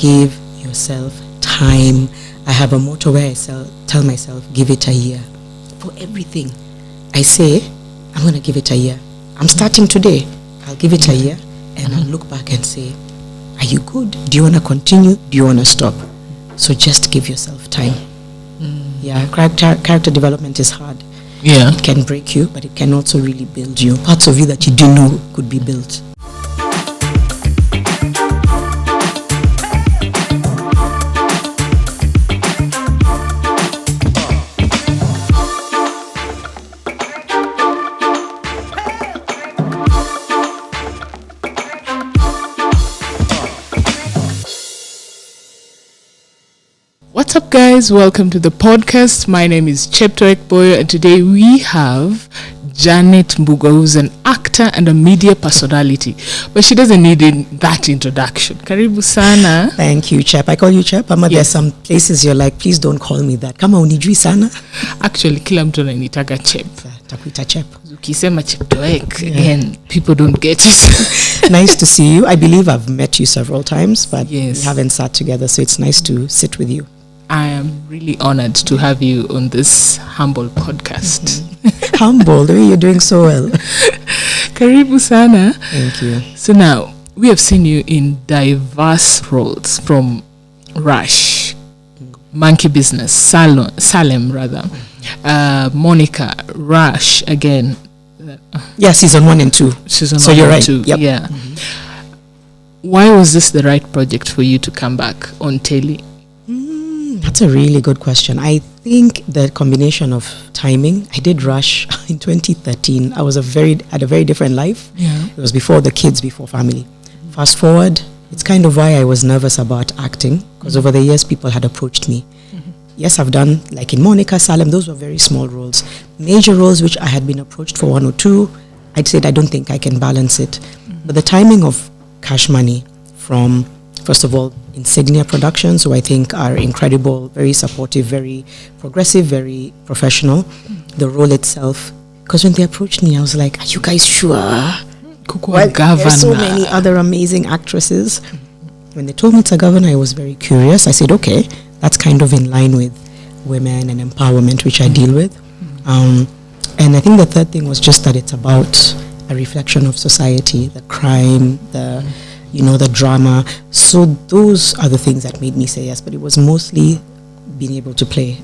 give yourself time. I have a motto where I tell myself, give it a year. For everything, I say, I'm going to give it a year. I'm starting today. I'll give it a year, and I'll look back and say, are you good? Do you want to continue? Do you want to stop? So just give yourself time. Yeah, character development is hard. Yeah. It can break you, but it can also really build you. Parts of you that you didn't know could be built. What's up, guys? Welcome to the podcast. My name is Chepto Ekboyo, and today we have Janet Mbugua, who's an actor and a media personality, but she doesn't need that introduction. Karibu sana. Thank you, Chep. I call you Chep. Ama, there's some places you're like, please don't call me that. Kama unijui sana. Actually, kila mtu ananitaka Chep. Takuita Chep. Ukisema Chepto Ek, again, people don't get it. Nice to see you. I believe I've met you several times, but yes, we haven't sat together, so it's nice to sit with you. I am really honored to have you on this humble podcast. Humble, the way you're doing so well. Karibu sana. Thank you. So now, we have seen you in diverse roles, from Rush, Monkey Business, Salem rather, Monica, Rush again. Yeah, season 1 and 2. Season so 1 you're and right. 2. Yep. Yeah. Why was this the right project for you to come back on telly? That's a really good question. I think the combination of timing. I did Rush in 2013. I had a very different life. Yeah. It was before the kids, before family. Fast forward, it's kind of why I was nervous about acting, because over the years people had approached me. Yes, I've done, like in Monica, Salem, those were very small roles. Major roles which I had been approached for 1 or 2, I'd said I don't think I can balance it. But the timing of Kash Money from, first of all, Insignia Productions, who I think are incredible, very supportive, very progressive, very professional. The role itself, because when they approached me, I was like, are you guys sure? There's so many other amazing actresses. When they told me it's a governor, I was very curious. I said, okay, that's kind of in line with women and empowerment, which I deal with. And I think the third thing was just that it's about a reflection of society, the crime, the drama. So those are the things that made me say yes, but it was mostly being able to play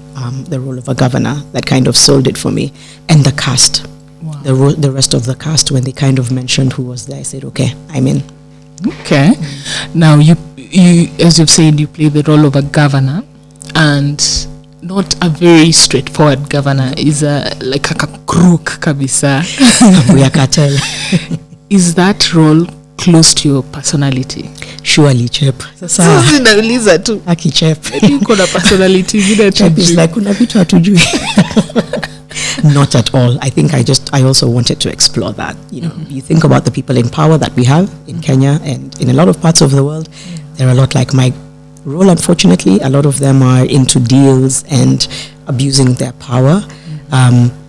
the role of a governor that kind of sold it for me. And the cast, the rest of the cast, when they kind of mentioned who was there, I said, okay, I'm in. Okay. Now, you as you've said, you play the role of a governor, and not a very straightforward governor. Is like a crook kabisa. Is that role close to your personality? Surely, Chep. Nauliza tu. Aki Chep. Uko na personality zile tu. Chep is like, kuna vitu hatujui. Not at all. I think I also wanted to explore that. You think about the people in power that we have in Kenya and in a lot of parts of the world. There are a lot like my role, unfortunately. A lot of them are into deals and abusing their power.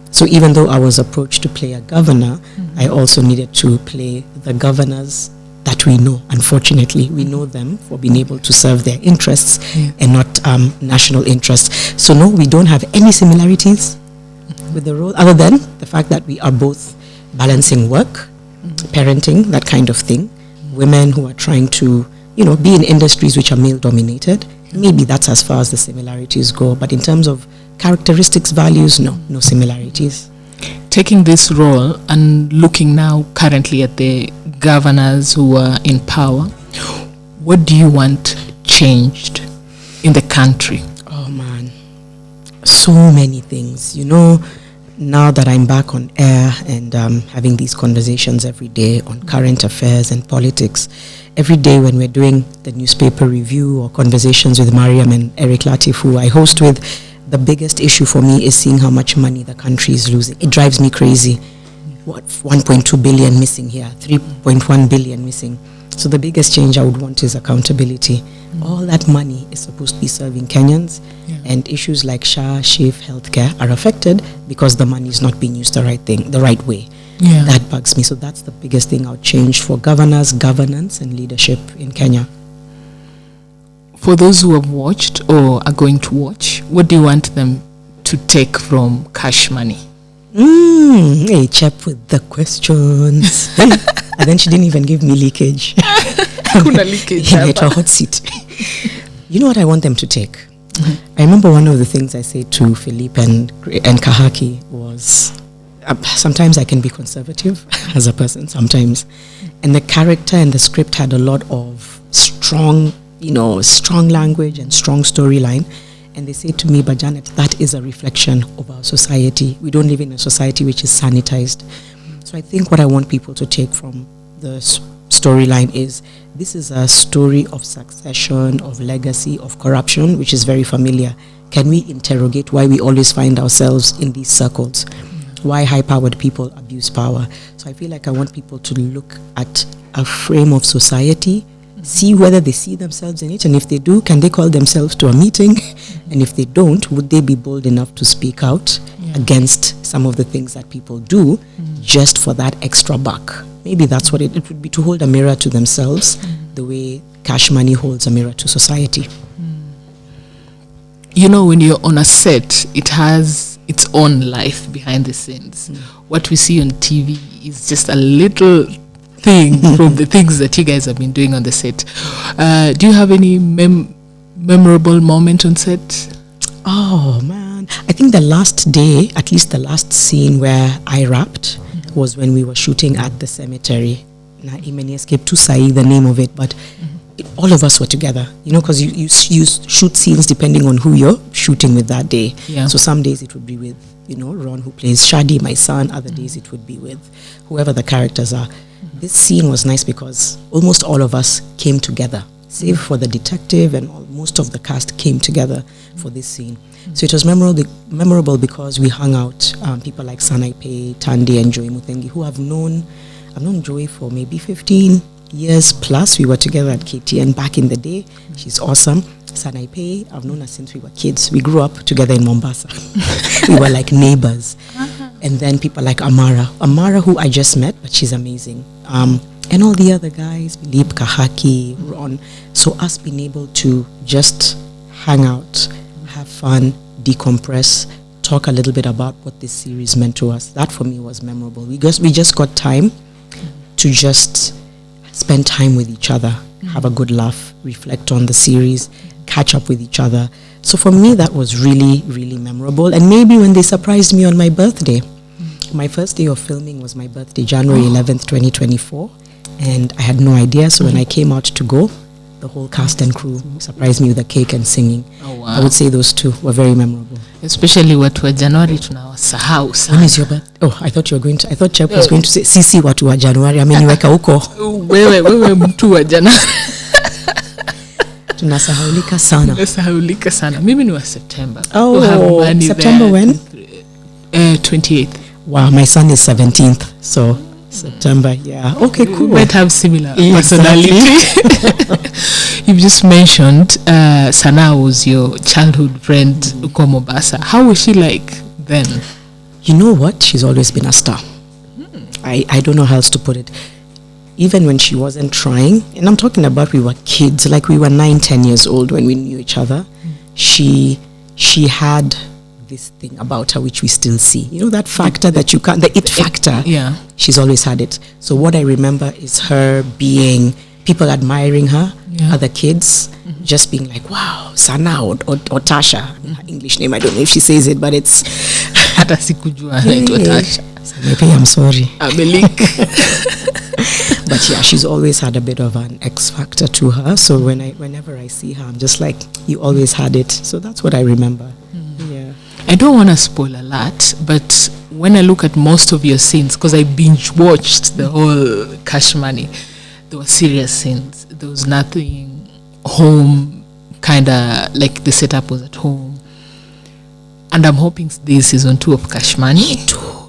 So even though I was approached to play a governor, I also needed to play the governors that we know. Unfortunately, we know them for being able to serve their interests and not national interests. So no, we don't have any similarities with the role, other than the fact that we are both balancing work, parenting, that kind of thing. Women who are trying to, be in industries which are male-dominated. Maybe that's as far as the similarities go. But in terms of characteristics, values, no similarities. Taking this role and looking now currently at the governors who are in power, what do you want changed in the country? Oh man, so many things. Now that I'm back on air and having these conversations every day on current affairs and politics, every day when we're doing the newspaper review or conversations with Mariam and Eric Latif, who I host with, the biggest issue for me is seeing how much money the country is losing. It drives me crazy. What, 1.2 billion missing here, 3.1 billion missing. So the biggest change I would want is accountability. All that money is supposed to be serving Kenyans, and issues like SHA, SHIF, healthcare are affected because the money is not being used the right way. That bugs me. So that's the biggest thing I would change for governors, governance, and leadership in Kenya. for those who have watched or are going to watch, what do you want them to take from Kash Money? Hey, chap with the questions. And then she didn't even give me leakage. Kuna leakage. In a hot seat. You know what I want them to take? I remember one of the things I said to Philippe and Kahaki was, sometimes I can be conservative as a person, sometimes. And the character and the script had a lot of strong language and strong storyline. And they say to me, but Janet, that is a reflection of our society. We don't live in a society which is sanitized. So I think what I want people to take from the storyline is, this is a story of succession, of legacy, of corruption, which is very familiar. Can we interrogate why we always find ourselves in these circles? Why high-powered people abuse power? So I feel like I want people to look at a frame of society, see whether they see themselves in it, and if they do, can they call themselves to a meeting? And if they don't, would they be bold enough to speak out against some of the things that people do just for that extra buck? Maybe that's what it would be, to hold a mirror to themselves the way Kash Money holds a mirror to society. You know, when you're on a set, it has its own life behind the scenes. What we see on TV is just a little thing from the things that you guys have been doing on the set. Do you have any memorable moment on set? Oh man, I think the last day, at least the last scene where I rapped, was when we were shooting at the cemetery. Na imeni escape to say the name of it, but all of us were together, because you shoot scenes depending on who you're shooting with that day. So some days it would be with Ron, who plays Shadi, my son. Other days it would be with whoever the characters are. This scene was nice because almost all of us came together, save for the detective, and most of the cast came together for this scene. So it was memorable because we hung out, people like Sanaipei Tande and Joy Mutengi, who I've known Joy for maybe 15 years plus. We were together at KTN back in the day. She's awesome. Sanaipei, I've known her since we were kids. We grew up together in Mombasa. We were like neighbors. And then people like Amara, who I just met, but she's amazing. And all the other guys, Philippe, Kahaki, Ron. So us being able to just hang out, have fun, decompress, talk a little bit about what this series meant to us. That for me was memorable. We just got time to just spend time with each other, have a good laugh, reflect on the series, catch up with each other. So for me, that was really, really memorable. And maybe when they surprised me on my birthday, my first day of filming was my birthday, January 11th, 2024. And I had no idea. So when I came out to go, the whole cast and crew surprised me with a cake and singing. Oh, wow. I would say those two were very memorable. Especially watu wa Januari tunawasahau sana. When is your birthday? Oh, I thought Chep was going to say sisi watu wa Januari. Ameniweka huko. Wewe mtu wa Januari. Tunasahaulika sana. Mimi ni wa September. Oh, September when? 28th. Wow, my son is 17th. So September, yeah. Okay, cool. We might have similar personality. You've just mentioned Sana was your childhood friend, Uko Mombasa. How was she like then? You know what? She's always been a star. I don't know how else to put it. Even when she wasn't trying, and I'm talking about we were kids, like we were 9-10 years old when we knew each other. She had this thing about her which we still see. You know that factor that you can't, the it factor. Yeah. She's always had it. So what I remember is her being, people admiring her, other kids, just being like, wow, Sana or Tasha. Her English name, I don't know if she says it, but it's... Hata sikujua naitwa Tasha. Maybe I'm sorry. Amelik. But yeah, she's always had a bit of an X factor to her. So whenever I see her, I'm just like, you always had it. So that's what I remember. Yeah. I don't want to spoil a lot, but when I look at most of your scenes, because I binge watched the whole Kash Money, there were serious scenes. There was nothing home, kind of like the setup was at home. And I'm hoping this season 2 of Kash Money. Me too.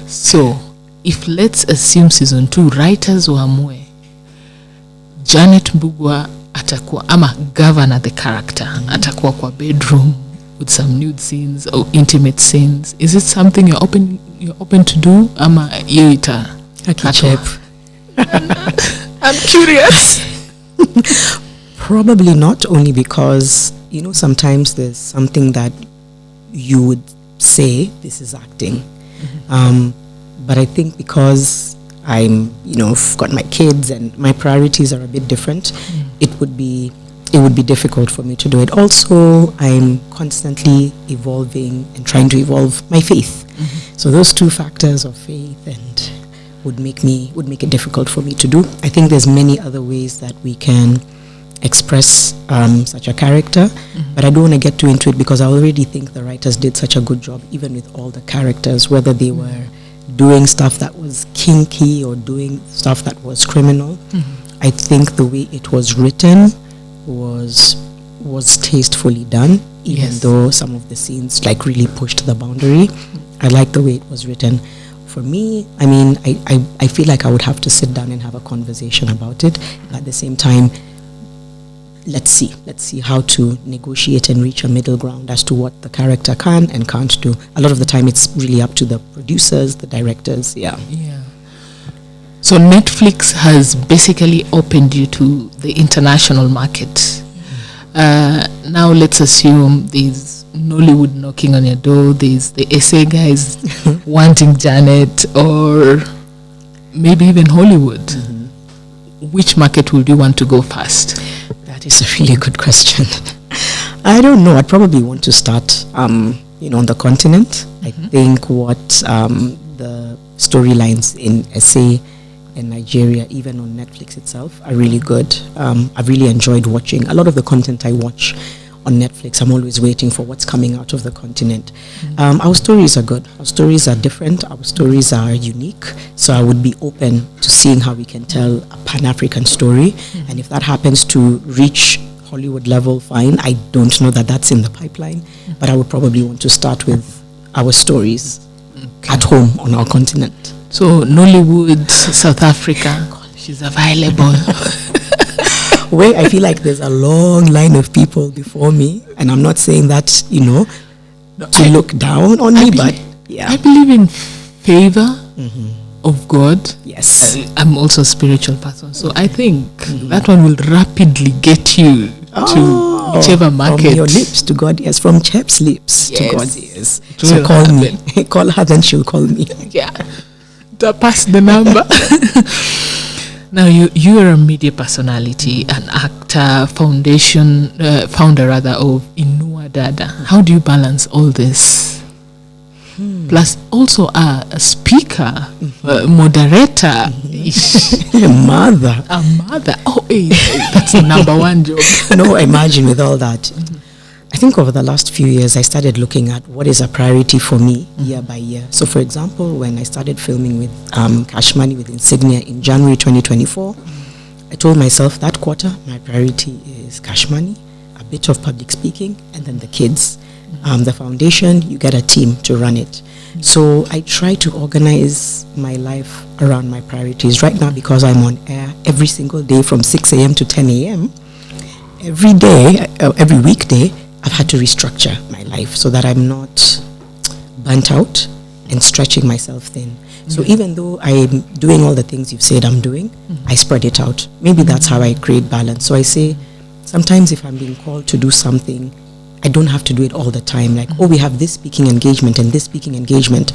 So, if let's assume season 2, writers waamue, Janet Mbugua atakuwa, ama governor the character, atakuwa kwa bedroom with some nude scenes or intimate scenes. Is it something you're open to do? Ama yoita? I'm curious. Probably not, only because, sometimes there's something that you would say, this is acting. But I think because I'm, I've got my kids and my priorities are a bit different, it would be difficult for me to do it. Also, I'm constantly evolving and trying to evolve my faith. So those two factors of faith and would make it difficult for me to do. I think there's many other ways that we can express such a character, but I don't want to get too into it because I already think the writers did such a good job, even with all the characters, whether they were doing stuff that was kinky or doing stuff that was criminal. I think the way it was written was tastefully done, even though some of the scenes like really pushed the boundary. I like the way it was written. For me, I mean, I feel like I would have to sit down and have a conversation about it. At the same time, let's see how to negotiate and reach a middle ground as to what the character can and can't do. A lot of the time, it's really up to the producers, the directors. Yeah. So Netflix has basically opened you to the international market. Now let's assume there's Nollywood knocking on your door, there's the SA guys wanting Janet, or maybe even Hollywood. Which market would you want to go first? That is a really good question. I don't know. I'd probably want to start, on the continent. I think what the storylines in SA and Nigeria, even on Netflix itself, are really good. I've really enjoyed watching a lot of the content I watch on Netflix. I'm always waiting for what's coming out of the continent. Our stories are good. Our stories are different. Our stories are unique. So I would be open to seeing how we can tell a Pan-African story. And if that happens to reach Hollywood level, fine. I don't know that that's in the pipeline, but I would probably want to start with our stories at home on our continent. So Nollywood, South Africa, she's available. Where I feel like there's a long line of people before me, and I'm not saying that, to look down on me, but yeah. I believe in favor of God. Yes. I'm also a spiritual person, so I think that one will rapidly get you to whichever market. From your lips to God, yes. From Chep's lips to God's ears. So call happen. Me. Call her, then she'll call me. Yeah. Pass the number. Now you are a media personality, an actor, founder of Inua Dada. How do you balance all this? Plus also a speaker, moderator, a mother. Oh, that's the number one job. No, imagine with all that. I think over the last few years, I started looking at what is a priority for me year by year. So, for example, when I started filming with Kash Money with Insignia in January 2024, I told myself that quarter, my priority is Kash Money, a bit of public speaking, and then the kids. The foundation, you get a team to run it. So I try to organize my life around my priorities. Right now, because I'm on air every single day from 6 a.m. to 10 a.m., every day, every weekday, I've had to restructure my life so that I'm not burnt out and stretching myself thin. So even though I'm doing all the things you've said I'm doing, I spread it out. Maybe that's how I create balance. So I say, sometimes if I'm being called to do something, I don't have to do it all the time. Like, we have this speaking engagement and this speaking engagement.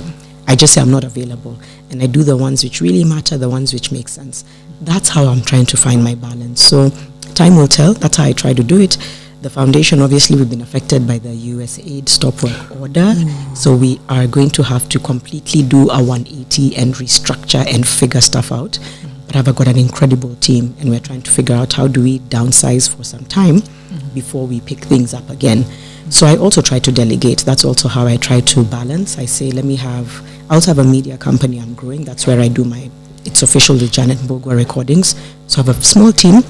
I just say I'm not available. And I do the ones which really matter, the ones which make sense. That's how I'm trying to find my balance. So time will tell. That's how I try to do it. The foundation, obviously, we've been affected by the USAID stop work order. So we are going to have to completely do a 180 and restructure and figure stuff out. But I've got an incredible team, and we're trying to figure out how do we downsize for some time before we pick things up again. So I also try to delegate. That's also how I try to balance. I say, I also have a media company I'm growing. That's where I do it's official with Janet Mbugua recordings. So I have a small team.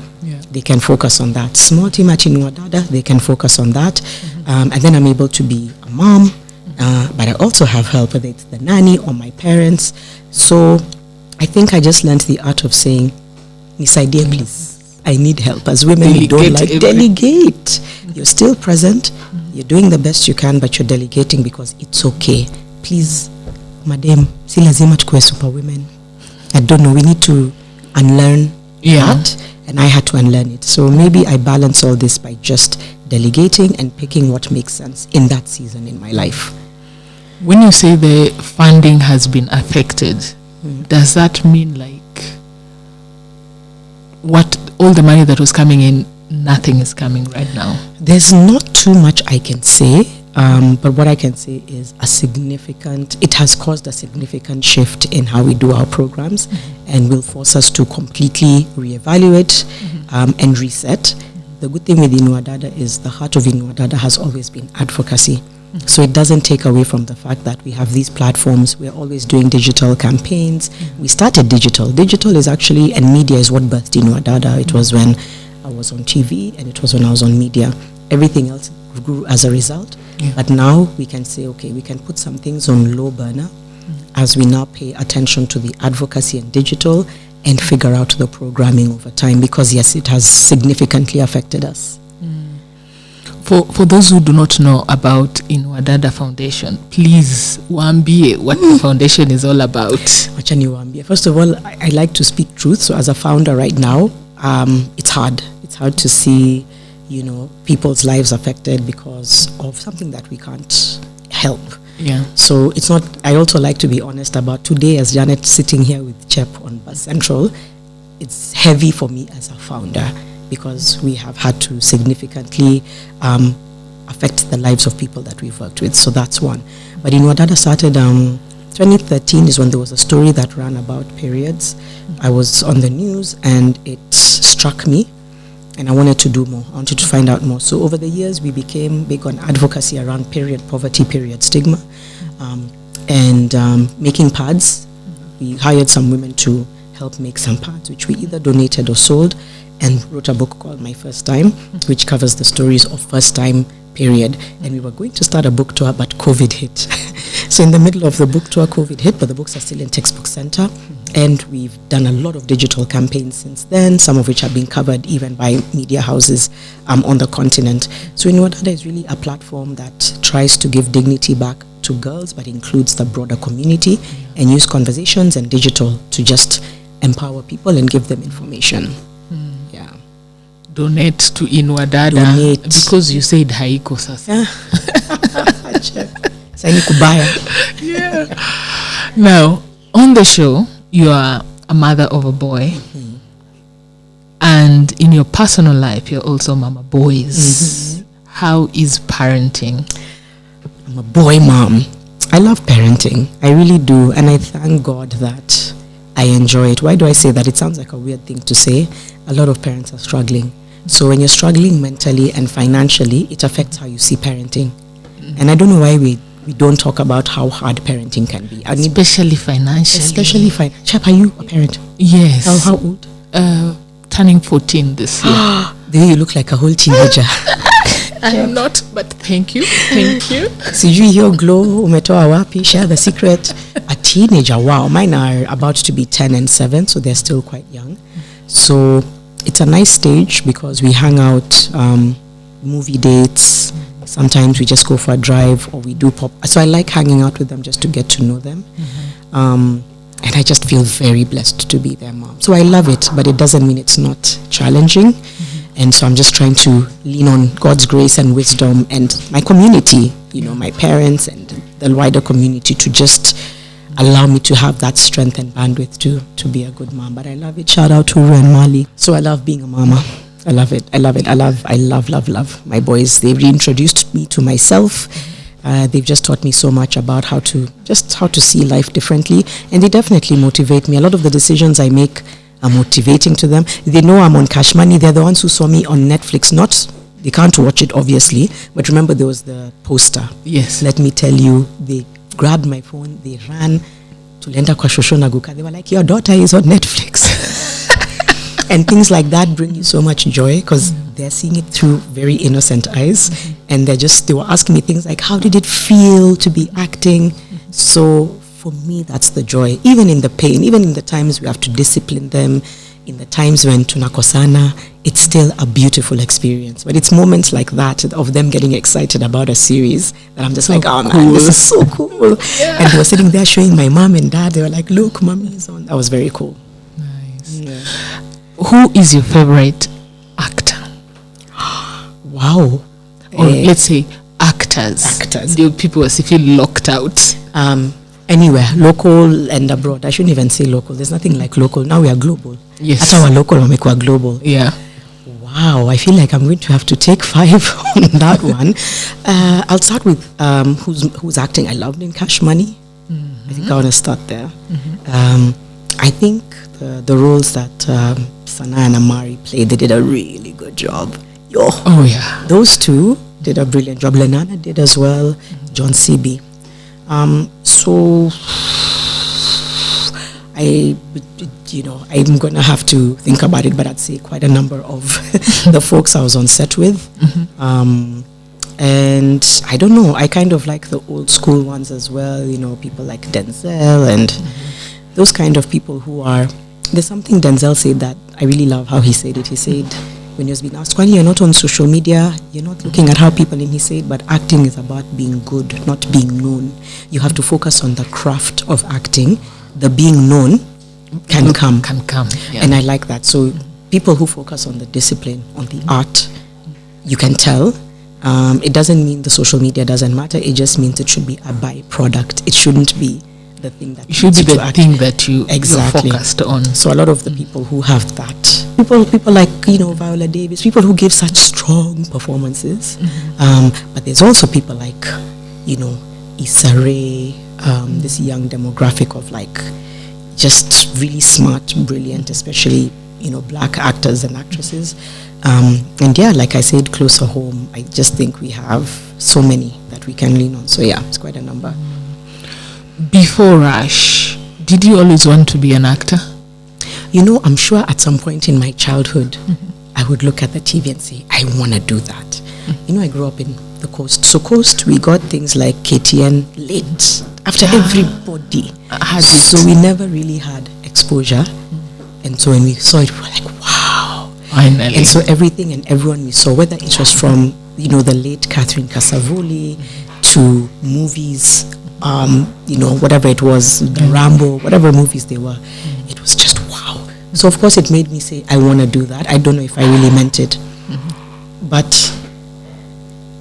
They can focus on that. Small team at Inua Dada, they can focus on that. And then I'm able to be a mom. But I also have help, whether it's the nanny or my parents. So I think I just learned the art of saying, Miss Idea, please, I need help. As women, we don't like delegate. You're still present. You're doing the best you can, but you're delegating because it's okay. Please, madam, si lazima tukue super women. I don't know. We need to unlearn that and I had to unlearn it. So maybe I balance all this by just delegating and picking what makes sense in that season in my life. When you say the funding has been affected, does that mean like what all the money that was coming in, nothing is coming right now? There's not too much I can say, but what I can say is it has caused a significant shift in how we do our programs, and will force us to completely reevaluate and reset. The good thing with Inua Dada is the heart of Inua Dada has always been advocacy. So it doesn't take away from the fact that we have these platforms. We're always doing digital campaigns. We started digital. Digital is actually, and media is what birthed Inua Dada. It was when I was on TV, and it was when I was on media. Everything else grew as a result. Yeah. But now we can say, okay, we can put some things on low burner as we now pay attention to the advocacy and digital and figure out the programming over time, because yes, it has significantly affected us. For those who do not know about Inua Dada Foundation, please waambie what the foundation is all about. First of all, I like to speak truth. So as a founder right now, it's hard. It's hard to see, people's lives affected because of something that we can't help. Yeah. So it's not. I also like to be honest about today, as Janet sitting here with Chep on Bus Central, it's heavy for me as a founder, because we have had to significantly affect the lives of people that we've worked with. So that's one. But Inua Dada started 2013 is when there was a story that ran about periods. I was on the news and it struck me, and I wanted to do more. I wanted to find out more. So over the years, we became big on advocacy around period poverty, period stigma, and making pads. We hired some women to help make some pads, which we either donated or sold, and wrote a book called My First Time, which covers the stories of first time period. And we were going to start a book tour, but COVID hit. So in the middle of the book tour, COVID hit, but the books are still in Textbook Center. And we've done a lot of digital campaigns since then, some of which have been covered even by media houses on the continent. So Inua Dada is really a platform that tries to give dignity back to girls, but includes the broader community, and use conversations and digital to just empower people and give them information. Donate to Inua Dada. Donate. Because you said haiko sasa. Yeah. Now, on the show, you are a mother of a boy. And in your personal life, you're also mama boys. How is parenting? I'm a boy mom. I love parenting. I really do. And I thank God that I enjoy it. Why do I say that? It sounds like a weird thing to say. A lot of parents are struggling. So when you're struggling mentally and financially, it affects how you see parenting. And I don't know why we don't talk about how hard parenting can be. Especially financially. Especially financially. Chap, are you a parent? Yes. How old? Turning 14 this year. The way you look like a whole teenager. I'm not, but thank you. Thank you. Sijui hiyo glow umetoa wapi? Share the secret. A teenager, wow. Mine are about to be 10 and 7, so they're still quite young. So it's a nice stage because we hang out, movie dates. Sometimes we just go for a drive, or we do pop. So I like hanging out with them just to get to know them. And I just feel very blessed to be their mom. So I love it, but it doesn't mean it's not challenging. And so I'm just trying to lean on God's grace and wisdom and my community, my parents and the wider community, to just allow me to have that strength and bandwidth to be a good mom. But I love it. Shout out to Uru and Mali. So I love being a mama. I love it. I love it. I love my boys. They've reintroduced me to myself. They've just taught me so much about how to see life differently. And they definitely motivate me. A lot of the decisions I make are motivating to them. They know I'm on Kash Money. They're the ones who saw me on Netflix. They can't watch it, obviously. But remember, there was the poster. Yes. Let me tell you, they grabbed my phone. They ran to Lenda kwa Shosho Naguka. They were like, your daughter is on Netflix. And things like that bring you so much joy because they're seeing it through very innocent eyes. And they were asking me things like, how did it feel to be acting? So for me, that's the joy. Even in the pain, even in the times we have to discipline them, in the times when tunakosana, it's still a beautiful experience. But it's moments like that of them getting excited about a series that I'm just so like, oh cool. Man, this is so cool. Yeah. And they were sitting there showing my mom and dad. They were like, look, mommy is on. That was very cool. Nice. Yeah. Who is your favorite actor? Wow. Or let's say actors. The people as if you locked out. Anywhere, local and abroad. I shouldn't even say local. There's nothing like local. Now we are global. Yes. That's our local Omekwa global. Yeah. Wow, I feel like I'm going to have to take 5 on that one. I'll start with who's acting. I loved in Kash Money. I think I want to start there. I think the roles that Sana and Amari played, they did a really good job. Oh yeah. Those two did a brilliant job. Lenana did as well. John C.B. So I'm gonna have to think about it, but I'd say quite a number of the folks I was on set with. And I don't know, I kind of like the old school ones as well, people like Denzel and those kind of people who are, there's something Denzel said that I really love how he said it. He said, when he was being asked, Kwani, you're not on social media, you're not looking at how people, and he said, but acting is about being good, not being known. You have to focus on the craft of acting. The being known can come. Yeah. And I like that. So people who focus on the discipline, on the art, you can tell. It doesn't mean the social media doesn't matter. It just means it should be a byproduct. It shouldn't be the thing that it should be the thing that you're focused on. So a lot of the people who have that, people like Viola Davis, people who give such strong performances. But there's also people like Issa Rae, this young demographic of just really smart, brilliant, especially black actors and actresses. And yeah, like I said, closer home, I just think we have so many that we can lean on. So yeah, it's quite a number. Before Rush, did you always want to be an actor? I'm sure at some point in my childhood, I would look at the TV and say, I want to do that. I grew up in the Coast. So Coast, we got things like KTN late, after everybody. So we never really had exposure. And so when we saw it, we were like, wow. Finally. And so everything and everyone we saw, whether it was from, the late Catherine Kasavoli to movies, whatever it was, the Rambo, whatever movies they were, it was just wow. So of course it made me say, I want to do that. I don't know if I really meant it. But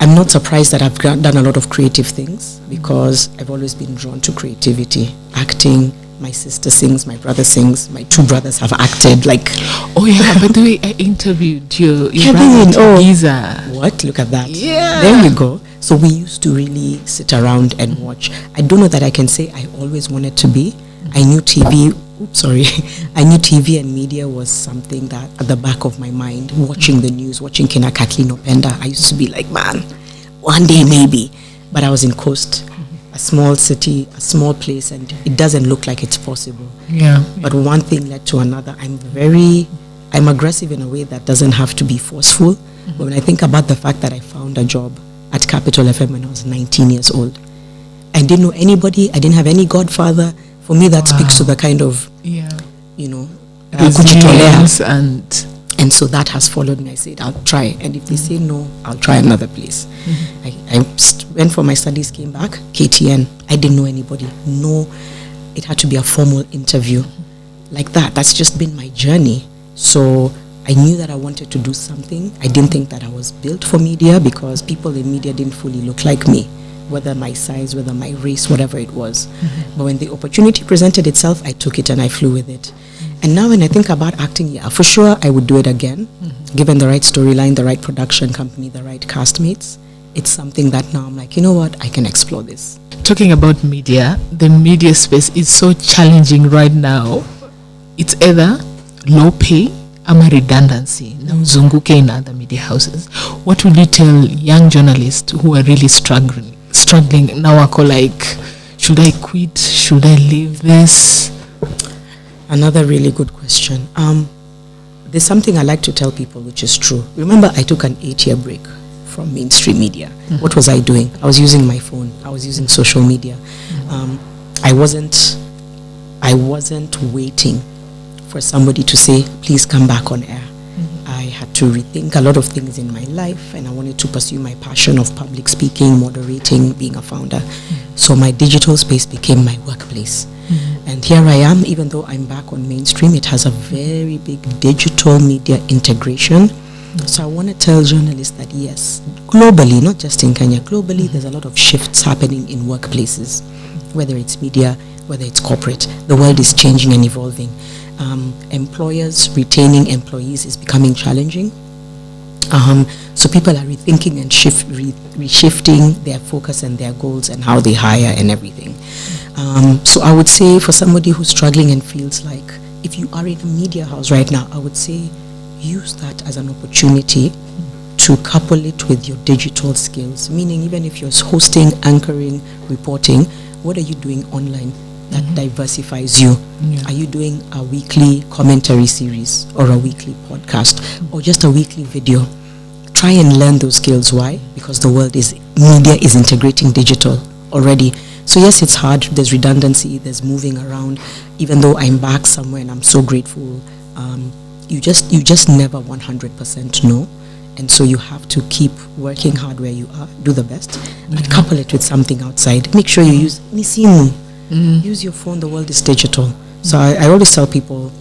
I'm not surprised that I've done a lot of creative things because I've always been drawn to creativity. Acting, my sister sings, my brother sings, my 2 brothers have acted. Oh yeah, by the way, I interviewed your Kevin, brother Giza. What? Look at that. Yeah. There we go. So we used to really sit around and watch. I don't know that I can say I always wanted to be. I knew TV and media was something that at the back of my mind, watching the news, watching Kina Kathleen Openda, I used to be like, man, one day maybe. But I was in Coast, a small city, a small place, and it doesn't look like it's possible. Yeah. But one thing led to another. I'm aggressive in a way that doesn't have to be forceful. But when I think about the fact that I found a job at Capital FM when I was 19 years old, I didn't know anybody, I didn't have any godfather. For me, that speaks to the kind of, resilience and so that has followed me. I said, I'll try. And if they say no, I'll try another place. I went for my studies, came back, KTN. I didn't know anybody. No, it had to be a formal interview. Like that. That's just been my journey. So I knew that I wanted to do something. I didn't think that I was built for media because people in media didn't fully look like me. Whether my size, whether my race, whatever it was. But when the opportunity presented itself, I took it and I flew with it. And now when I think about acting, yeah, for sure I would do it again. Given the right storyline, the right production company, the right castmates. It's something that now I'm like, you know what, I can explore this. Talking about media, the media space is so challenging right now. It's either low pay or redundancy. Now zunguke in other media houses. What will you tell young journalists who are really struggling now? Are like, should I quit? Should I leave this? Another really good question. There's something I like to tell people which is true. Remember, I took an 8-year break from mainstream media. What was I doing? I was using my phone. I was using social media. I wasn't waiting for somebody to say, please come back on air. I had to rethink a lot of things in my life, and I wanted to pursue my passion of public speaking, moderating, being a founder. So my digital space became my workplace. And here I am, even though I'm back on mainstream, it has a very big digital media integration. So I want to tell journalists that yes, globally, not just in Kenya, globally there's a lot of shifts happening in workplaces, whether it's media, whether it's corporate. The world is changing and evolving. Employers retaining employees is becoming challenging. So people are rethinking and reshifting their focus and their goals and how they hire and everything. So I would say for somebody who's struggling and feels like, if you are in a media house right now, I would say use that as an opportunity to couple it with your digital skills. Meaning, even if you're hosting, anchoring, reporting, what are you doing online that diversifies you? Are you doing a weekly commentary series or a weekly podcast or just a weekly video? Try and learn those skills. Why? Because the world media is integrating digital already. So yes, it's hard. There's redundancy. There's moving around. Even though I'm back somewhere and I'm so grateful, you just never 100% know. And so you have to keep working hard where you are, do the best, and couple it with something outside. Make sure you use Nisimu. Use your phone. The world is digital. So I always tell people,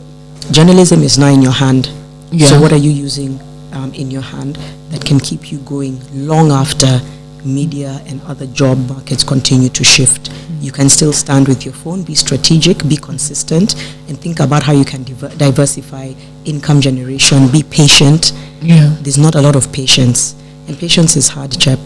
journalism is now in your hand. So what are you using in your hand that can keep you going long after media and other job markets continue to shift? You can still stand with your phone, be strategic, be consistent, and think about how you can diversify income generation. Be patient. There's not a lot of patience, and patience is hard, Chep.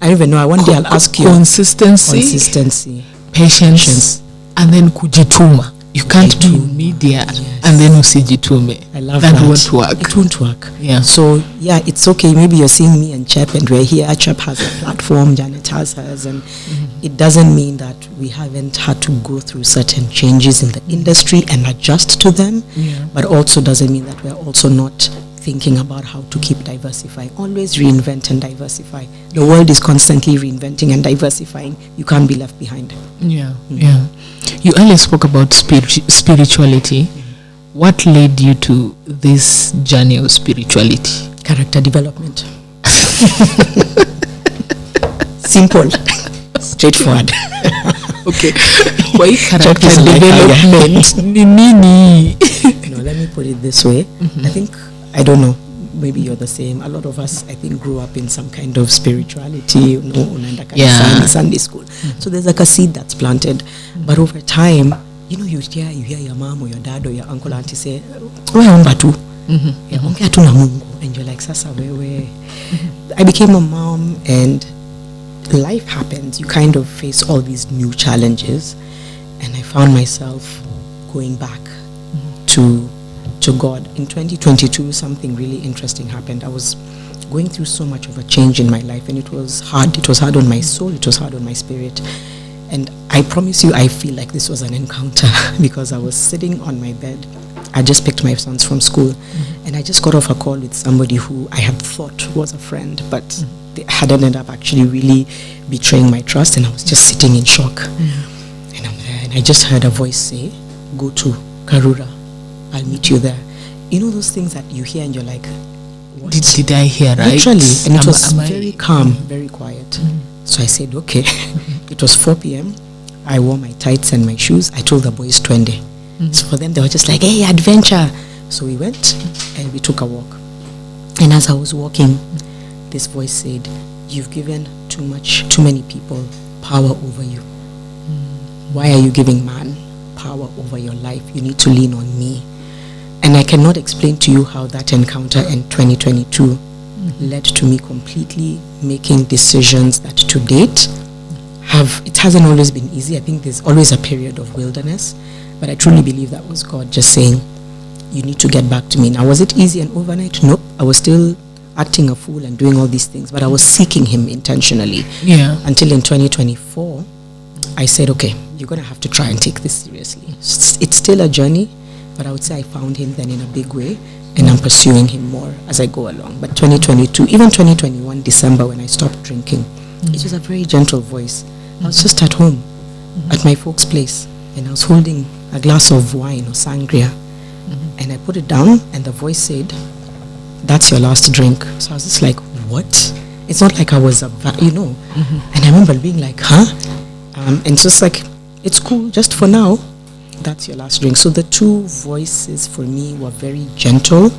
I don't even know. One day I'll ask you. Consistency. Patience. And then kujituma. You can't be media and then usijitume. I love that. That won't work. It won't work. So it's okay. Maybe you're seeing me and Chep and we're here. Chep has a platform, Janet has hers, and it doesn't mean that we haven't had to go through certain changes in the industry and adjust to them, but also doesn't mean that we're also not thinking about how to keep diversifying. Always reinvent and diversify. The world is constantly reinventing and diversifying. You can't be left behind. You earlier spoke about spirituality. What led you to this journey of spirituality? Character development. Simple. Straightforward. Okay. Why character development? No, let me put it this way. I don't know, maybe you're the same. A lot of us, I think, grew up in some kind of spirituality, in Sunday school. So there's like a seed that's planted. But over time, you hear your mom or your dad or your uncle, auntie say, and you're like, Sasa, where? I became a mom, and life happens. You kind of face all these new challenges. And I found myself going back to God. In 2022, something really interesting happened. I was going through so much of a change in my life, and it was hard. It was hard on my soul. It was hard on my spirit. And I promise you, I feel like this was an encounter because I was sitting on my bed. I just picked my sons from school, and I just got off a call with somebody who I had thought was a friend, but they had ended up actually really betraying my trust, and I was just sitting in shock. And I'm there, and I just heard a voice say, "Go to Karura. I'll meet you there." You know those things that you hear and you're like, what? Did I hear right? Literally. And it was very calm, very quiet. So I said, okay. It was 4 p.m. I wore my tights and my shoes. I told the boys 20. So for them, they were just like, hey, adventure. So we went and we took a walk. And as I was walking, this voice said, you've given too many people power over you. Why are you giving man power over your life? You need to lean on me. And I cannot explain to you how that encounter in 2022 led to me completely making decisions that to date it hasn't always been easy. I think there's always a period of wilderness, but I truly believe that was God just saying, you need to get back to me. Now, was it easy and overnight? Nope. I was still acting a fool and doing all these things, but I was seeking him intentionally. Until in 2024, I said, okay, you're going to have to try and take this seriously. It's still a journey, but I would say I found him then in a big way, and I'm pursuing him more as I go along. But 2022, even 2021, December, when I stopped drinking, it was a very gentle voice. I was just at home, at my folks' place, and I was holding a glass of wine or sangria, and I put it down, and the voice said, that's your last drink. So I was just like, what? It's not like I was And I remember being like, huh? And just like, it's cool, just for now. That's your last drink. So the two voices for me were very gentle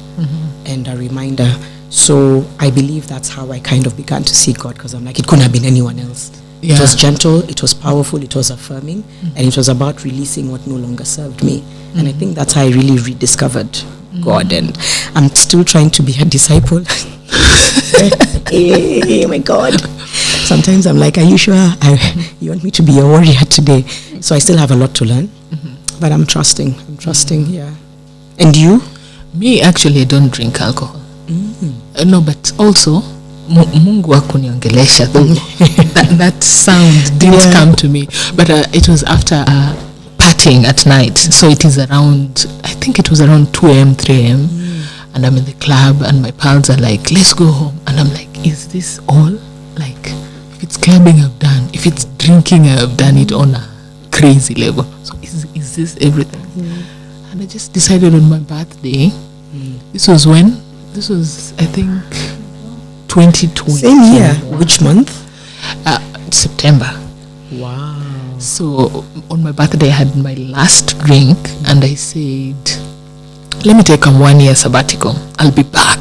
and a reminder. So I believe that's how I kind of began to see God, because I'm like, it couldn't have been anyone else. Yeah. It was gentle, it was powerful, it was affirming, and it was about releasing what no longer served me. And I think that's how I really rediscovered God, and I'm still trying to be a disciple. Hey, my God. Sometimes I'm like, are you sure you want me to be a warrior today? So I still have a lot to learn, but I'm trusting, yeah. And you? Me, actually, I don't drink alcohol. No, but also, Mungu akuniongelesha. That sound didn't come to me, but it was after partying at night. So it is around, I think it was around 2 a.m., 3 a.m. And I'm in the club and my pals are like, let's go home. And I'm like, is this all? Like, if it's clubbing, I've done. If it's drinking, I've done it on a crazy level. So is this everything? And I just decided on my birthday. This was when? This was, I think, 2020. Same year. Which month? September. Wow. So on my birthday, I had my last drink, and I said, let me take a 1 year sabbatical. I'll be back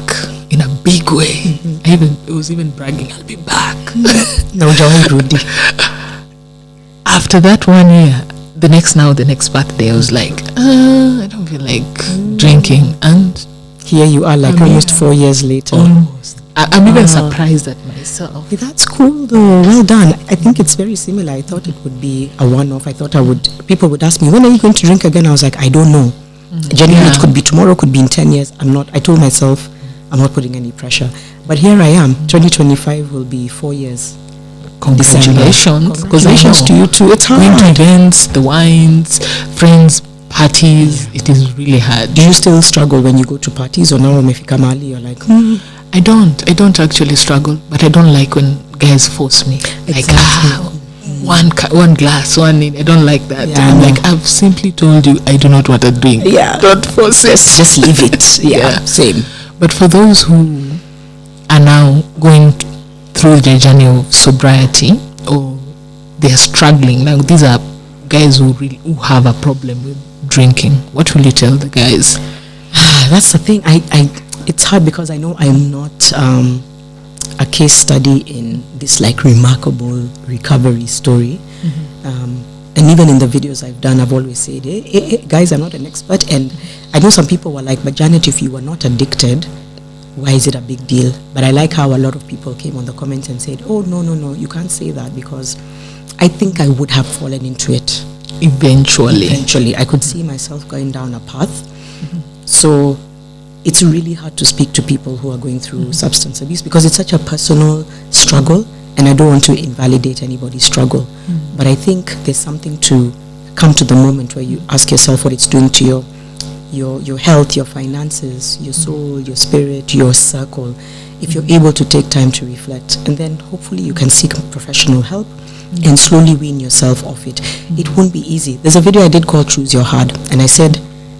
in a big way. I was even bragging, I'll be back. No, Rudy. After that 1 year, the next birthday, I was like, I don't feel like drinking. And here you are, like almost 4 years later. Almost. I'm even surprised at myself. Yeah, that's cool though. Well done. I think it's very similar. I thought it would be a one-off. I thought people would ask me, when are you going to drink again? I was like, I don't know. Genuinely, it could be tomorrow, could be in 10 years. I told myself, I'm not putting any pressure. But here I am. 2025 will be 4 years. Congratulations. Congratulations to you too. It's hard. Going to events, the wines, friends, parties, it is really hard. Do you still struggle when you go to parties, or now umefika mahali you're like, I don't actually struggle, but I don't like when guys force me. Exactly. Like, one glass, I don't like that. Yeah, I'm like, I've simply told you I do not want to drink. Yeah. Don't force it. Just leave it. Yeah. Same. But for those who are now going through their journey of sobriety, or they're struggling, now these are guys who have a problem with drinking, what will you tell the guys? That's the thing. It's hard because I know I'm not a case study in this like remarkable recovery story. And even in the videos I've done, I've always said, hey, guys, I'm not an expert. And I know some people were like, but Janet, if you were not addicted, why is it a big deal? But I like how a lot of people came on the comments and said, oh, no, you can't say that, because I think I would have fallen into it. Eventually. I could see myself going down a path. So it's really hard to speak to people who are going through substance abuse, because it's such a personal struggle, and I don't want to invalidate anybody's struggle. But I think there's something to come to the moment where you ask yourself what it's doing to your health, your finances, your soul, your spirit, your circle. If you're able to take time to reflect, and then hopefully you can seek professional help and slowly wean yourself off it. It won't be easy. There's a video I did called Choose Your Hard, and I said,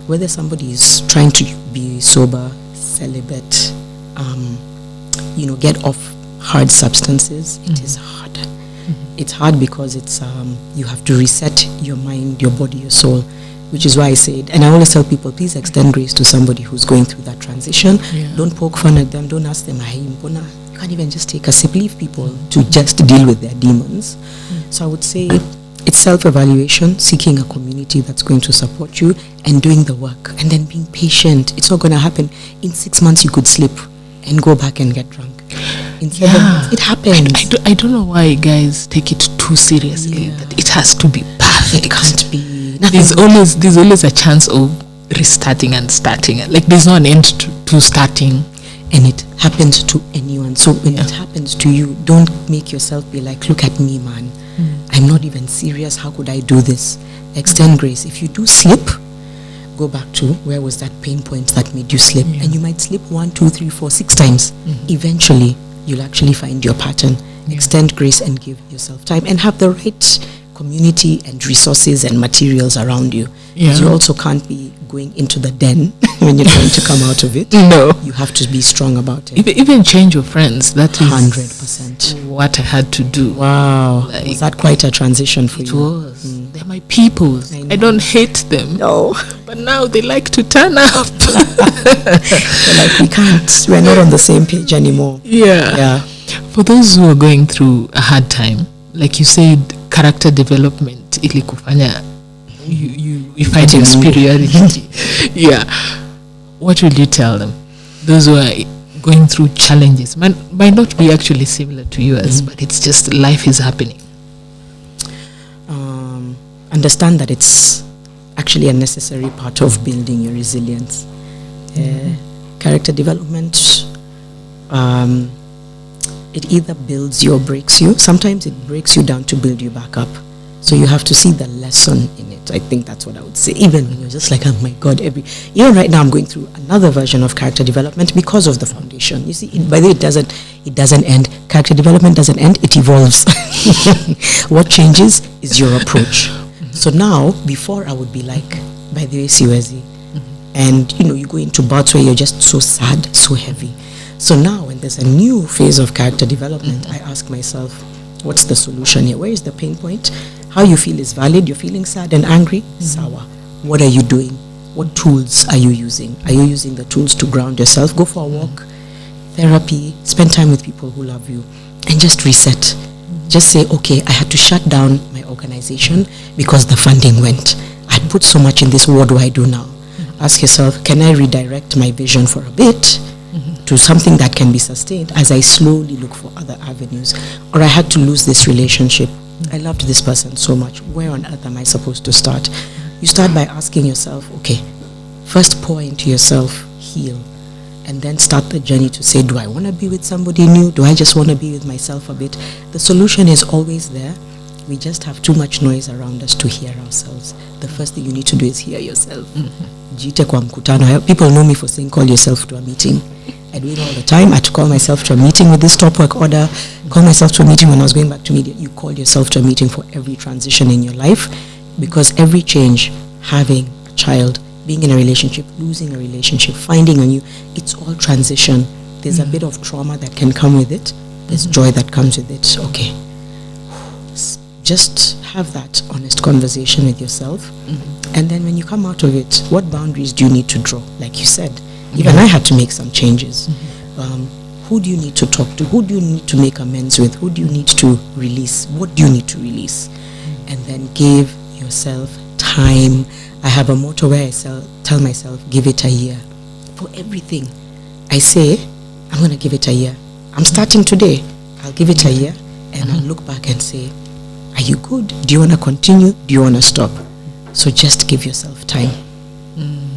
whether somebody is trying to be sober, celibate, get off hard substances, it is hard. It's hard because it's you have to reset your mind, your body, your soul, which is why I said, and I always tell people, please extend grace to somebody who's going through that transition. Don't poke fun at them. Don't ask them, you can't even just take a sip. Leave people to just deal with their demons. So I would say it's self-evaluation, seeking a community that's going to support you, and doing the work, and then being patient. It's not going to happen. In 6 months, you could slip and go back and get drunk. In 7 months, it happens. I don't know why guys take it too seriously. That it has to be perfect. It can't be. There's always a chance of restarting and starting. Like, there's no end to starting. And it happens to anyone. So when it happens to you, don't make yourself be like, look at me, man. I'm not even serious. How could I do this? Extend grace. If you do slip, go back to where was that pain point that made you slip. And you might slip 1, 2, 3, 4, 6 times. Eventually, you'll actually find your pattern. Extend grace and give yourself time, and have the right community and resources and materials around you. You also can't be going into the den when you're trying to come out of it. No. You have to be strong about it. Even change your friends. That is 100%. what I had to do. Wow. Like, was that quite a transition for you? It was. They're my people. I don't hate them. No. But now they like to turn up. Like, we can't. We're not on the same page anymore. Yeah. For those who are going through a hard time, like you said, character development, ili kufanya you fight your superiority. Yeah. What will you tell them? Those who are going through challenges might not be actually similar to yours, but it's just life is happening. Understand that it's actually a necessary part of building your resilience. Character development, it either builds you or breaks you. Sometimes it breaks you down to build you back up. So you have to see the lesson in it. I think that's what I would say. Even when you're just like, oh my God, even right now I'm going through another version of character development because of the foundation. You see, by the way, it doesn't end. Character development doesn't end, it evolves. What changes is your approach. So now, before I would be like, by the way, Siwezi, and you go into bouts where you're just so sad, so heavy. So now when there's a new phase of character development, I ask myself, what's the solution here? Where is the pain point? How you feel is valid. You're feeling sad and angry? Sawa. What are you doing? What tools are you using? Are you using the tools to ground yourself? Go for a walk, therapy, spend time with people who love you, and just reset. Just say, okay, I had to shut down my organization because the funding went. I put so much in this. What do I do now? Ask yourself, can I redirect my vision for a bit to something that can be sustained as I slowly look for other avenues? Or I had to lose this relationship. I loved this person so much. Where on earth am I supposed to start? You start by asking yourself, okay, first pour into yourself, heal, and then start the journey to say, do I want to be with somebody new? Do I just want to be with myself a bit? The solution is always there. We just have too much noise around us to hear ourselves. The first thing you need to do is hear yourself. Jite kwa mkutano. People know me for saying, call yourself to a meeting. I do it all the time. I had to call myself to a meeting with this stop work order, call myself to a meeting when I was going back to media. You call yourself to a meeting for every transition in your life, because every change, having a child, being in a relationship, losing a relationship, finding a new, it's all transition. There's a bit of trauma that can come with it. There's joy that comes with it. Okay. Just have that honest conversation with yourself. And then when you come out of it, what boundaries do you need to draw? Like you said, even I had to make some changes. Who do you need to talk to? Who do you need to make amends with? Who do you need to release? What do you need to release? And then give yourself time. I have a motto where I tell myself, give it a year. For everything, I say, I'm going to give it a year. I'm starting today. I'll give it a year, and I'll look back and say, are you good? Do you want to continue? Do you want to stop? So just give yourself time.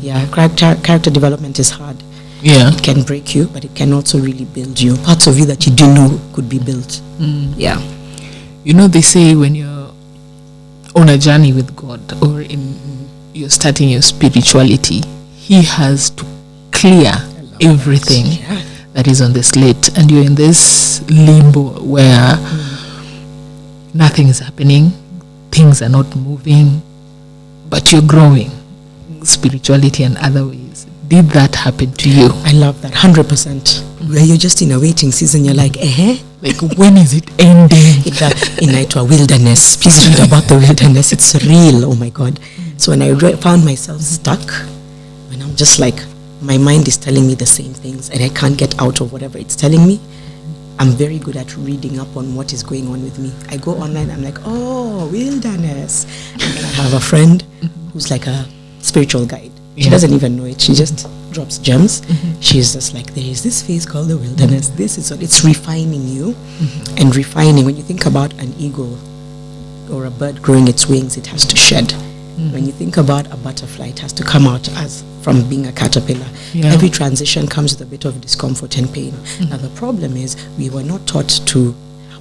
Yeah, character development is hard. Yeah. It can break you, but it can also really build you. Parts of you that you didn't know could be built. Yeah. They say when you're on a journey with God, or you're starting your spirituality, He has to clear everything that is on the slate, and you're in this limbo where nothing is happening, things are not moving, but you're growing, spirituality and other ways. Did that happen to you? I love that, 100%. Where you're just in a waiting season, you're like, like, when is it ending? Into a wilderness. Please read about the wilderness. It's real. Oh my God. So when I found myself stuck, when I'm just like, my mind is telling me the same things and I can't get out of whatever it's telling me, I'm very good at reading up on what is going on with me. I go online, I'm like, oh, wilderness. And then I have a friend who's like a spiritual guide. She doesn't even know it. She just drops gems. She's just like, there is this phase called the wilderness. This is what it's refining you. And refining, when you think about an eagle or a bird growing its wings, it has to shed. When you think about a butterfly, it has to come out as from being a caterpillar. Every transition comes with a bit of discomfort and pain. Now the problem is we were not taught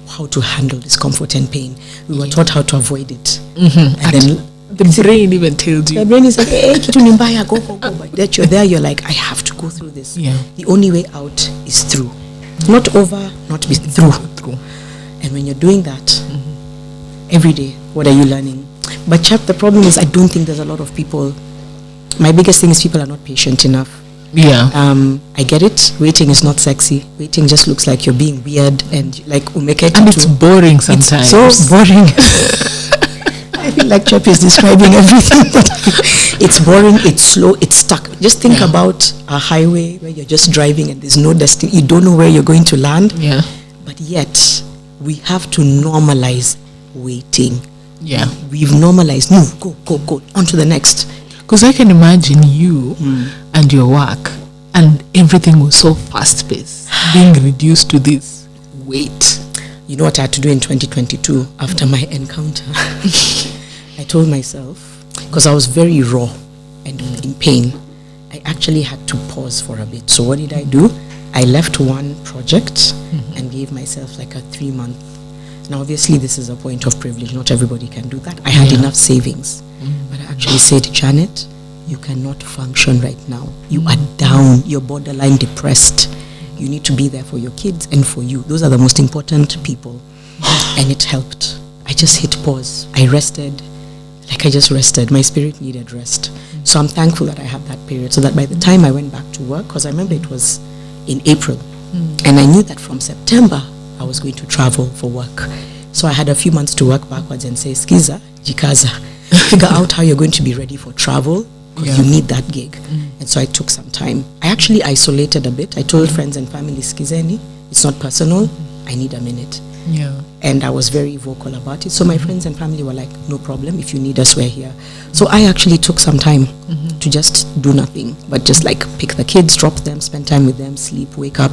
how to handle discomfort and pain. We were taught how to avoid it. And then the brain even tells you. The brain is like, hey, kitu ni mbaya, go. But that you're there, you're like, I have to go through this. The only way out is through. Not over, not be through. And when you're doing that, every day, what are you learning? But the problem is, I don't think there's a lot of people. My biggest thing is people are not patient enough. Yeah. I get it. Waiting is not sexy. Waiting just looks like you're being weird and like umeke. And it's boring sometimes. It's so boring. I feel like Chep is describing everything. It's boring, it's slow, it's stuck. Just think about a highway where you're just driving and there's no destination. You don't know where you're going to land. Yeah. But yet, we have to normalize waiting. Yeah. We've normalized, move, go, on to the next. Because I can imagine you and your work and everything was so fast-paced, being reduced to this wait. You know what I had to do in 2022 after my encounter? I told myself, because I was very raw and in pain, I actually had to pause for a bit. So what did I do? I left one project and gave myself like a 3-month. Now obviously this is a point of privilege. Not everybody can do that. I had enough savings. But I actually said, Janet, you cannot function right now. You are down. You're borderline depressed. You need to be there for your kids and for you. Those are the most important people. And it helped. I just hit pause. I rested. Like I just rested. My spirit needed rest. So I'm thankful that I had that period. So that by the time I went back to work, because I remember it was in April. And I knew that from September, I was going to travel for work. So I had a few months to work backwards and say, Skiza, Jikaza, figure out how you're going to be ready for travel. Because you need that gig. And so I took some time. I actually isolated a bit. I told friends and family, Skizeni, it's not personal. I need a minute. Yeah. And I was very vocal about it. So my friends and family were like, no problem. If you need us, we're here. So I actually took some time to just do nothing. But just like pick the kids, drop them, spend time with them, sleep, wake up.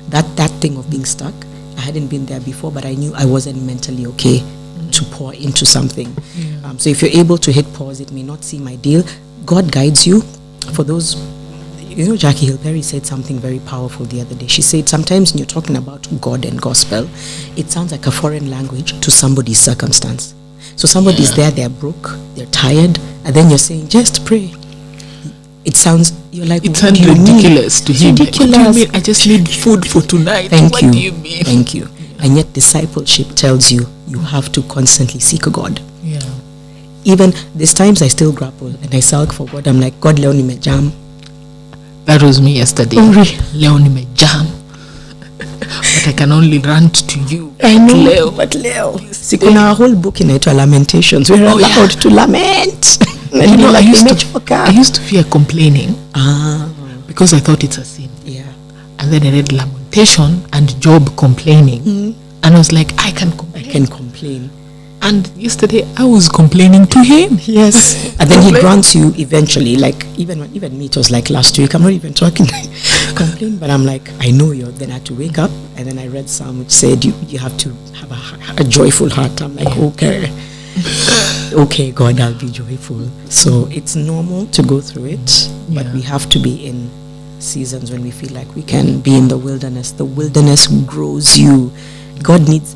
That thing of being stuck, I hadn't been there before, but I knew I wasn't mentally okay to pour into something. So if you're able to hit pause, it may not seem ideal. God guides you. For those, you know, Jackie Hill Perry said something very powerful the other day. She said, sometimes when you're talking about God and gospel, it sounds like a foreign language to somebody's circumstance. So somebody's there, they're broke, they're tired, and then you're saying, just pray. It sounds, you're like, it sounds ridiculous to him. Ridiculous. What do you mean? I just need food for tonight. What do you mean? Thank you. And yet discipleship tells you, you have to constantly seek God. Yeah. Even these times I still grapple and I sulk for God. I'm like, God, leo nimejam. That was me yesterday. Oh, really? Leo nimejam. But I can only rant to you. I know, but Leo. Sikuna a whole book inaitwa Lamentations. We're allowed to lament. You know, I used to fear complaining because I thought it's a sin. Yeah. And then I read Lamentation and Job complaining. And I was like, I can complain. And yesterday I was complaining to him. Yes. And then he grants you eventually, like even me, it was like last week, I'm not even talking complain, but I'm like, I know you. Then I had to wake up and then I read Psalm which said you have to have a joyful heart. I'm like, okay, God, I'll be joyful. So it's normal to go through it, but we have to be in seasons when we feel like we can be in the wilderness. The wilderness grows you. God needs,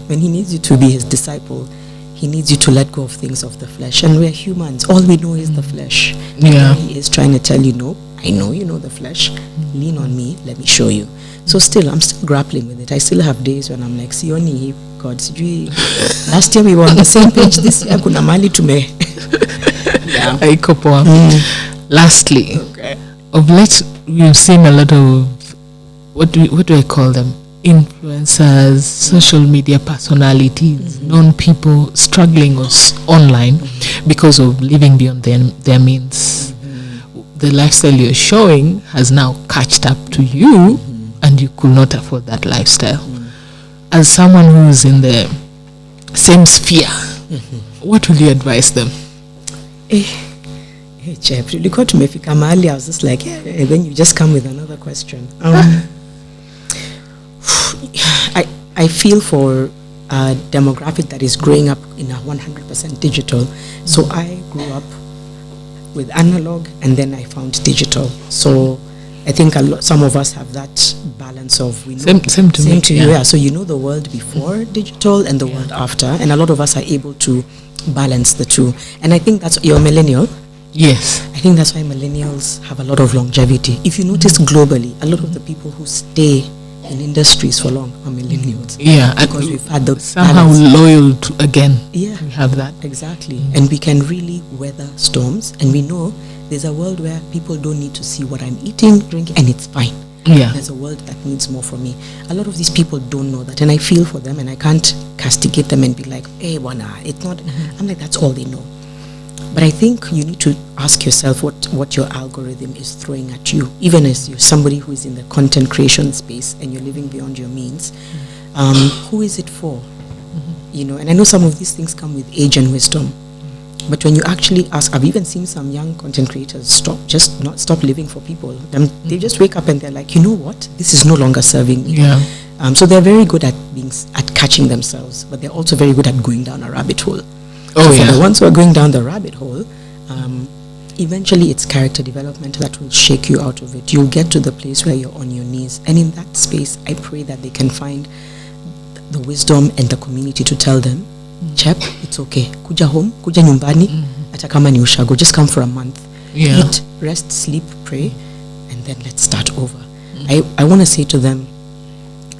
when he needs you to be his disciple, he needs you to let go of things of the flesh. And we're humans. All we know is the flesh. Yeah. And he is trying to tell you, no, I know you know the flesh. Lean on me. Let me show you. So still, I'm still grappling with it. I still have days when I'm like, Sioni, God, last year we were on the same page. This year, kuna mali tume. Lastly, of late, we've seen a lot of, what do I call them? Influencers, social media personalities, known people struggling online because of living beyond their means. The lifestyle you're showing has now catched up to you, and you could not afford that lifestyle. As someone who's in the same sphere, what will you advise them? Hey, Chep, tulikuwa tumefika mahali, I was just like, then you just come with another question. I feel for a demographic that is growing up in a 100% digital. So I grew up with analog and then I found digital. So I think some of us have that balance of we know same to you. Yeah. So you know the world before digital and the world after, and a lot of us are able to balance the two. And I think that's, you're a millennial. Yes. I think that's why millennials have a lot of longevity. If you notice globally, a lot of the people who stay in industries for long are millennials. Yeah, because we've had the somehow balance. loyal to, again. Yeah, we have that. Exactly. And we can really weather storms, and we know there's a world where people don't need to see what I'm eating, drinking, and it's fine. Yeah, there's a world that needs more from me. A lot of these people don't know that, and I feel for them, and I can't castigate them and be like, hey, wana, it's not. I'm like, that's all they know. But I think you need to ask yourself what your algorithm is throwing at you, even as you're somebody who is in the content creation space and you're living beyond your means. Who is it for? You know, and I know some of these things come with age and wisdom. But when you actually ask, I've even seen some young content creators stop living for people. They just wake up and they're like, you know what? This is no longer serving me. Yeah. So they're very good at catching themselves, but they're also very good at going down a rabbit hole. Oh, so yeah. for the ones who are going down the rabbit hole, eventually it's character development that will shake you out of it. You'll get to the place where you're on your knees. And in that space, I pray that they can find the wisdom and the community to tell them, Chep, it's okay. Kuja home, kuja nyumbani, ata kama ni ushago. Just come for a month. Yeah. Eat, rest, sleep, pray, and then let's start over. I want to say to them,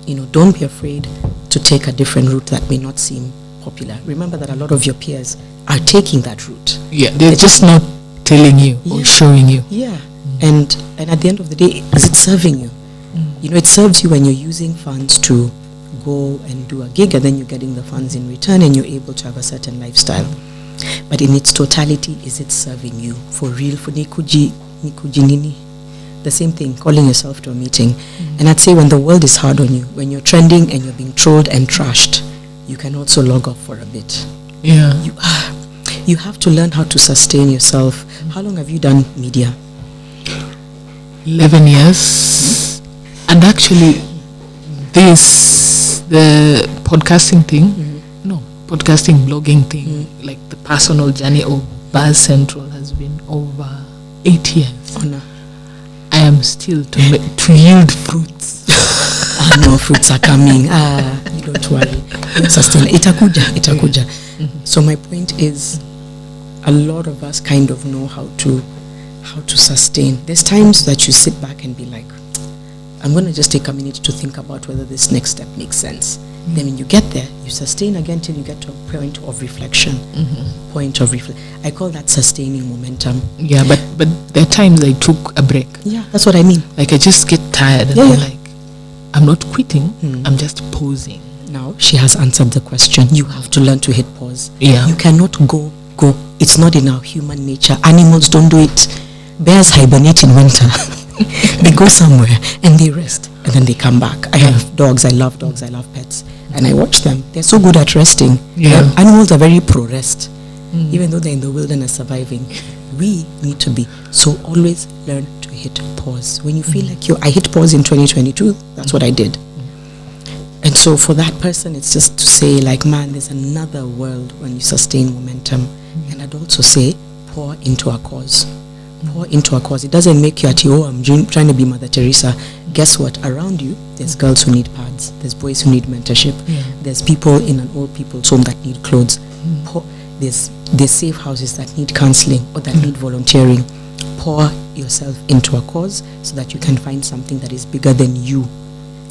you know, don't be afraid to take a different route that may not seem popular. Remember that a lot of your peers are taking that route. Yeah, they're just not telling you or showing you. Yeah. And at the end of the day, is it serving you? You know, it serves you when you're using funds to go and do a gig, and then you're getting the funds in return and you're able to have a certain lifestyle. But in its totality, is it serving you for real? For nikuji nini? The same thing, calling yourself to a meeting. And I'd say when the world is hard on you, when you're trending and you're being trolled and trashed, you can also log off for a bit. Yeah. You have to learn how to sustain yourself. How long have you done media? 11 years. And actually, the podcasting thing, podcasting, blogging thing, like the personal journey of Buzz Central has been over 8 years. Oh, no. I am still to yield fruits. No, fruits are coming. You don't worry. Sustain. Itakuja. So my point is, a lot of us kind of know how to sustain. There's times that you sit back and be like, I'm going to just take a minute to think about whether this next step makes sense. Then when you get there, you sustain again till you get to a point of reflection. I call that sustaining momentum. Yeah, but there are times I took a break. Yeah, that's what I mean. Like I just get tired and I'm like, I'm not quitting, I'm just pausing. Now, she has answered the question. You have to learn to hit pause. Yeah. You cannot go. It's not in our human nature. Animals don't do it. Bears hibernate in winter. They go somewhere and they rest and then they come back. I have dogs. I love dogs. I love pets. And I watch them. They're so good at resting. Yeah. Animals are very pro-rest. Even though they're in the wilderness surviving. We need to be. So always learn to hit pause. When you feel like I hit pause in 2022, that's what I did. And so for that person, it's just to say like, man, there's another world when you sustain momentum. And I'd also say, pour into a cause. Pour into a cause. It doesn't make you I'm trying to be Mother Teresa. Guess what? Around you, there's girls who need pads. There's boys who need mentorship. There's people in an old people's home that need clothes. There's safe houses that need counseling or that need volunteering. Pour yourself into a cause so that you can find something that is bigger than you.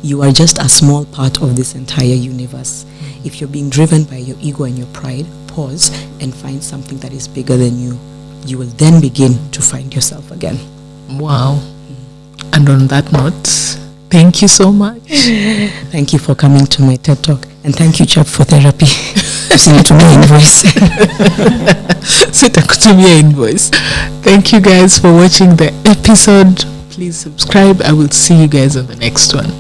You are just a small part of this entire universe. If you're being driven by your ego and your pride, pause and find something that is bigger than you. You will then begin to find yourself again. Wow. And on that note, thank you so much. Thank you for coming to my TED Talk. And thank you, Chap, for therapy. Send to me invoice. Sitakutumia invoice. Thank you guys for watching the episode. Please subscribe. I will see you guys on the next one.